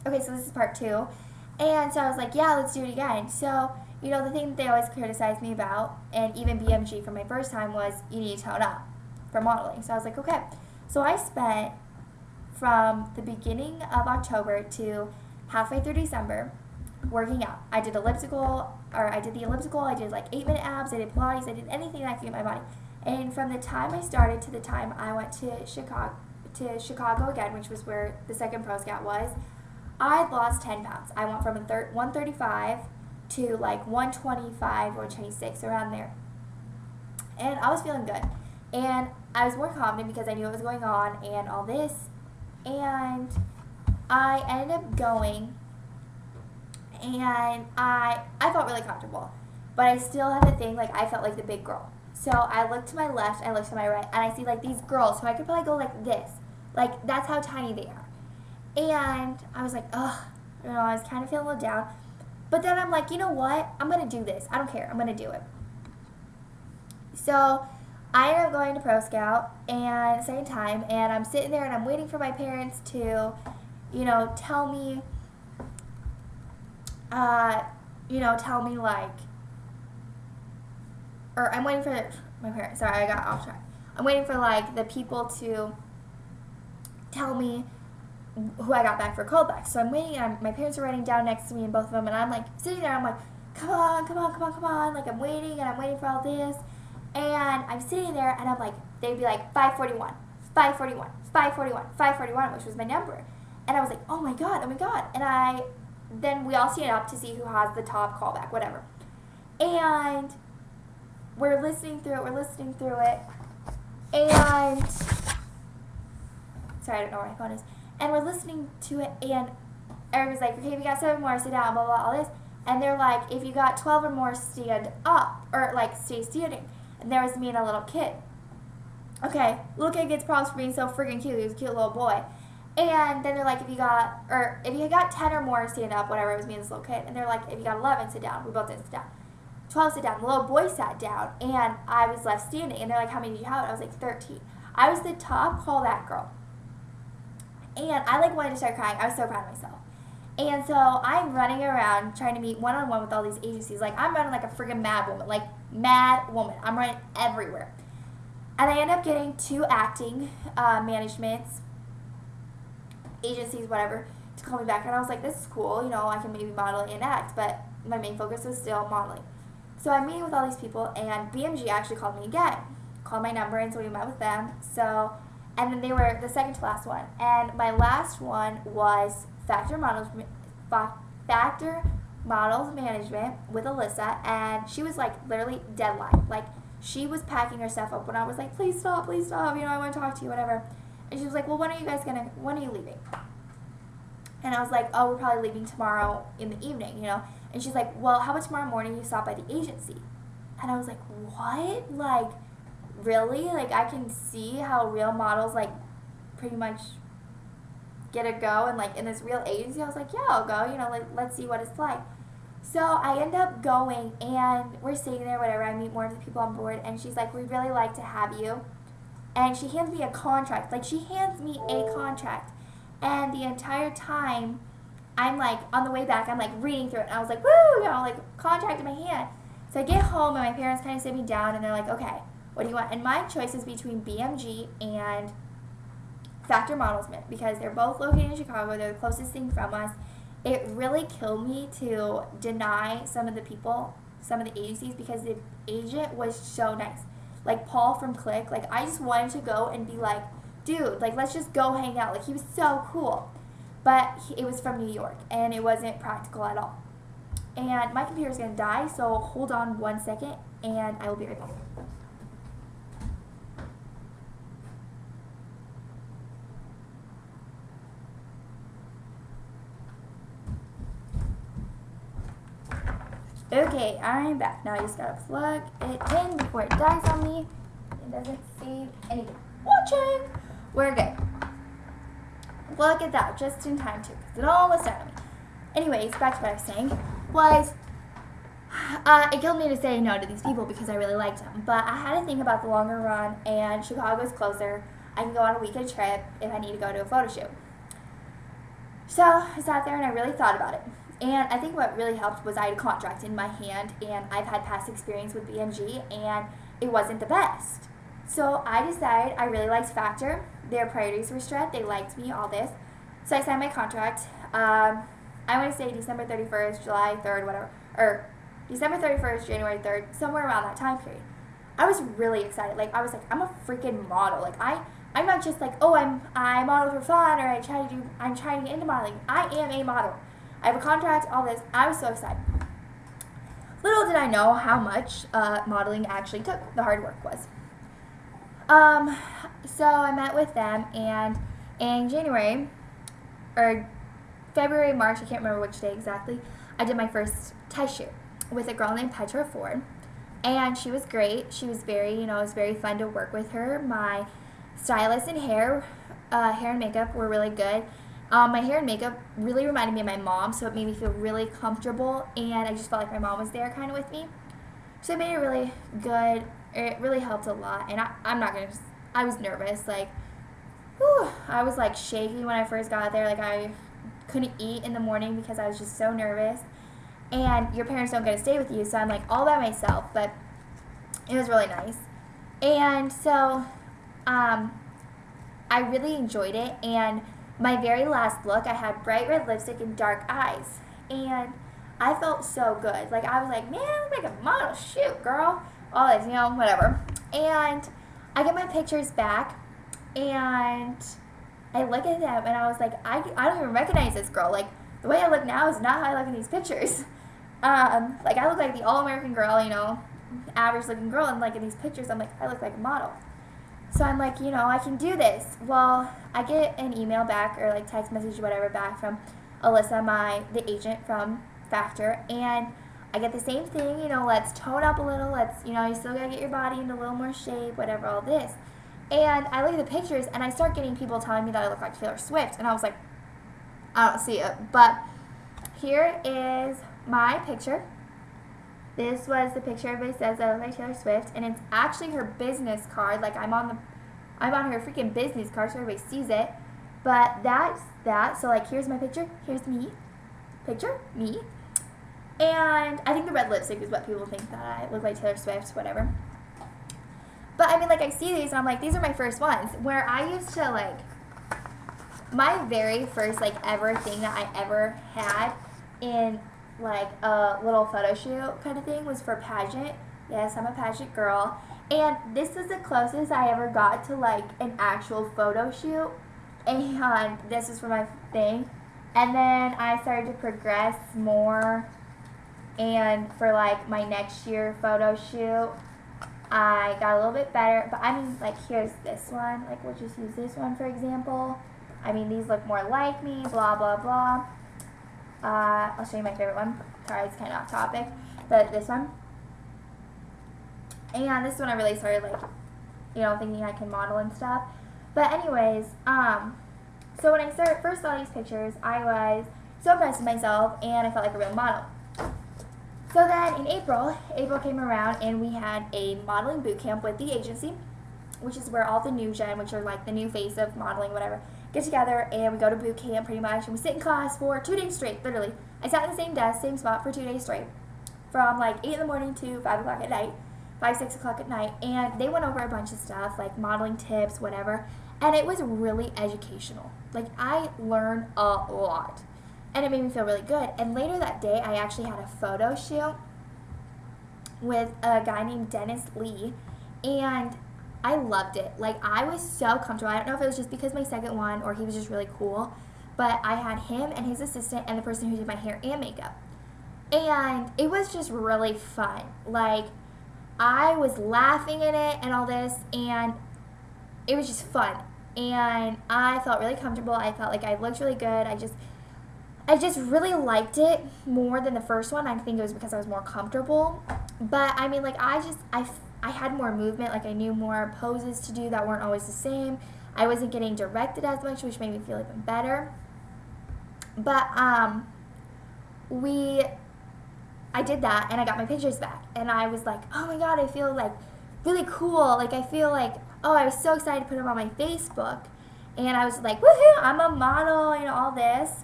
okay, so this is part 2. And so I was like, yeah, let's do it again. So, you know, the thing that they always criticized me about, and even BMG for my first time, was you need to tone up for modeling. So I was like, okay. So I spent from the beginning of October to halfway through December working out. I did the elliptical, I did like 8-minute abs, I did Pilates, I did anything that I could get my body. And from the time I started to the time I went to Chicago again, which was where the second Pro Scout was, I lost 10 pounds. I went from 135 to like 125, 126, around there. And I was feeling good. And I was more confident because I knew what was going on and all this. And I ended up going, and I felt really comfortable. But I still had the thing, like, I felt like the big girl. So I looked to my left, I looked to my right, and I see like these girls who I could probably go like this. Like, that's how tiny they are. And I was like, ugh, you know, I was kind of feeling a little down. But then I'm like, you know what? I'm going to do this. I don't care. I'm going to do it. So I ended up going to Pro Scout and second time, and I'm sitting there and I'm waiting for my parents to, you know, tell me like, or I'm waiting for my parents. Sorry, I got off track. I'm waiting for like the people to tell me who I got back for callback. So I'm waiting, and my parents are writing down next to me, and both of them, and I'm like sitting there, I'm like, come on, like I'm waiting, and I'm waiting for all this, and I'm sitting there, and I'm like, they'd be like 541, 541, 541, 541, which was my number, and I was like, oh my god, and then we all stand up to see who has the top callback, whatever, and we're listening through it, and sorry, I don't know where my phone is. And we're listening to it, and everybody's like, okay, we got 7 more, sit down, blah, blah, all this. And they're like, if you got 12 or more, stand up, or like, stay standing. And there was me and a little kid. Okay, little kid gets props for being so freaking cute. He was a cute little boy. And then they're like, if you got 10 or more, stand up, whatever, it was me and this little kid. And they're like, if you got 11, sit down. We both didn't sit down. 12, sit down. The little boy sat down, and I was left standing. And they're like, how many did you have? And I was like, 13. I was the top callback girl. And I like wanted to start crying. I was so proud of myself. And so I'm running around trying to meet one-on-one with all these agencies. Like, I'm running like a friggin' mad woman. Like, mad woman. I'm running everywhere. And I end up getting 2 acting managements, agencies, whatever, to call me back. And I was like, this is cool. You know, I can maybe model and act. But my main focus was still modeling. So I'm meeting with all these people. And BMG actually called me again. Called my number. And so we met with them. So... And then they were the second to last one. And my last one was Factor Models Management with Alyssa. And she was like literally deadline. Like, she was packing her stuff up when I was like, please stop, you know, I want to talk to you, whatever. And she was like, well, when are you leaving? And I was like, oh, we're probably leaving tomorrow in the evening, you know. And she's like, well, how about tomorrow morning you stop by the agency? And I was like, what? Like, really? Like, I can see how real models, like, pretty much get a go, and, like, in this real agency, I was like, yeah, I'll go, you know, like, let's see what it's like. So I end up going, and we're sitting there, whatever, I meet more of the people on board, and she's like, we'd really like to have you. And she hands me a contract. Like, she hands me a contract. And the entire time, I'm, like, on the way back, I'm, like, reading through it, and I was like, woo, you know, like, contract in my hand. So I get home, and my parents kind of sit me down, and they're like, okay, what do you want? And my choice is between BMG and Factor Models, because they're both located in Chicago. They're the closest thing from us. It really killed me to deny some of the people, some of the agencies, because the agent was so nice. Like Paul from Click, like, I just wanted to go and be like, dude, like, let's just go hang out. Like, he was so cool. But it was from New York, and it wasn't practical at all. And my computer's going to die, so hold on 1 second, and I will be right back. Okay, I'm back. Now I just gotta plug it in before it dies on me. It doesn't save anything. Watching! We're good. Look at that, just in time too, because it almost died on me. Anyways, back to what I was saying, it killed me to say no to these people because I really liked them. But I had to think about the longer run, and Chicago's closer. I can go on a weekend trip if I need to go to a photo shoot. So I sat there and I really thought about it. And I think what really helped was I had a contract in my hand, and I've had past experience with BMG, and it wasn't the best. So I decided I really liked Factor. Their priorities were straight. They liked me, all this. So I signed my contract. I want to say December 31st, July 3rd, whatever. Or December 31st, January 3rd, somewhere around that time period. I was really excited. Like, I was like, I'm a freaking model. Like, I'm not just like, oh, I model for fun, or I'm trying to get into modeling. I am a model. I have a contract, all this. I was so excited. Little did I know how much modeling actually took, the hard work was. So I met with them, and in January, or February, March, I can't remember which day exactly, I did my first test shoot with a girl named Petra Ford. And she was great. She was very, it was very fun to work with her. My stylist and hair and makeup were really good. My hair and makeup really reminded me of my mom, so it made me feel really comfortable, and I just felt like my mom was there kind of with me. So it made it really good. It really helped a lot, and I was nervous. Like, whew, I was like shaky when I first got there. Like, I couldn't eat in the morning because I was just so nervous. And your parents don't get to stay with you, so I'm like all by myself, but it was really nice. And so I really enjoyed it, and my very last look, I had bright red lipstick and dark eyes, and I felt so good. Like, I was like, man, I'm like a model, shoot, girl, all this, whatever. And I get my pictures back, and I look at them, and I was like, I don't even recognize this girl. Like, the way I look now is not how I look in these pictures. Like, I look like the all-American girl, average-looking girl, and, like, in these pictures, I'm like, I look like a model. So I'm like, I can do this. Well, I get an email back, or, like, text message or whatever back from Alyssa, the agent from Factor, and I get the same thing, let's tone up a little, you still gotta get your body into a little more shape, whatever, all this. And I look at the pictures, and I start getting people telling me that I look like Taylor Swift, and I was like, I don't see it. But here is my picture. This was the picture everybody says I look like Taylor Swift, and it's actually her business card. Like, I'm on her freaking business card, so everybody sees it. But that's that. So, like, here's my picture. Here's me. Picture, me. And I think the red lipstick is what people think that I look like Taylor Swift, whatever. But, I mean, like, I see these, and I'm like, these are my first ones. Where I used to, like, my very first, like, ever thing that I ever had in, like, a little photo shoot kind of thing was for pageant. Yes, I'm a pageant girl. And this was the closest I ever got to, like, an actual photo shoot. And this was for my thing. And then I started to progress more. And for, like, my next year photo shoot, I got a little bit better. But, I mean, like, here's this one. Like, we'll just use this one, for example. I mean, these look more like me, blah, blah, blah. I'll show you my favorite one. Sorry, it's kind of off topic. But this one. And this is when I really started, like, thinking I can model and stuff. But anyways, so when I first saw these pictures, I was so impressed with myself, and I felt like a real model. So then in April came around, and we had a modeling boot camp with the agency, which is where all the new gen, which are like the new face of modeling, whatever, get together, and we go to boot camp pretty much, and we sit in class for 2 days straight, literally. I sat in the same desk, same spot for 2 days straight, from like 8 in the morning to 5 o'clock at night, 5, 6 o'clock at night, and they went over a bunch of stuff, like modeling tips, whatever, and it was really educational. Like, I learned a lot, and it made me feel really good. And later that day, I actually had a photo shoot with a guy named Dennis Lee, and I loved it. Like, I was so comfortable. I don't know if it was just because my second one or he was just really cool, but I had him and his assistant and the person who did my hair and makeup. And it was just really fun. Like, I was laughing in it and all this, and it was just fun. And I felt really comfortable. I felt like I looked really good. I just really liked it more than the first one. I think it was because I was more comfortable. But, I mean, like, I had more movement. Like, I knew more poses to do that weren't always the same. I wasn't getting directed as much, which made me feel even better. But, I did that, and I got my pictures back. And I was like, oh my God, I feel, like, really cool. Like, I feel like, oh, I was so excited to put them on my Facebook. And I was like, woohoo, I'm a model, all this.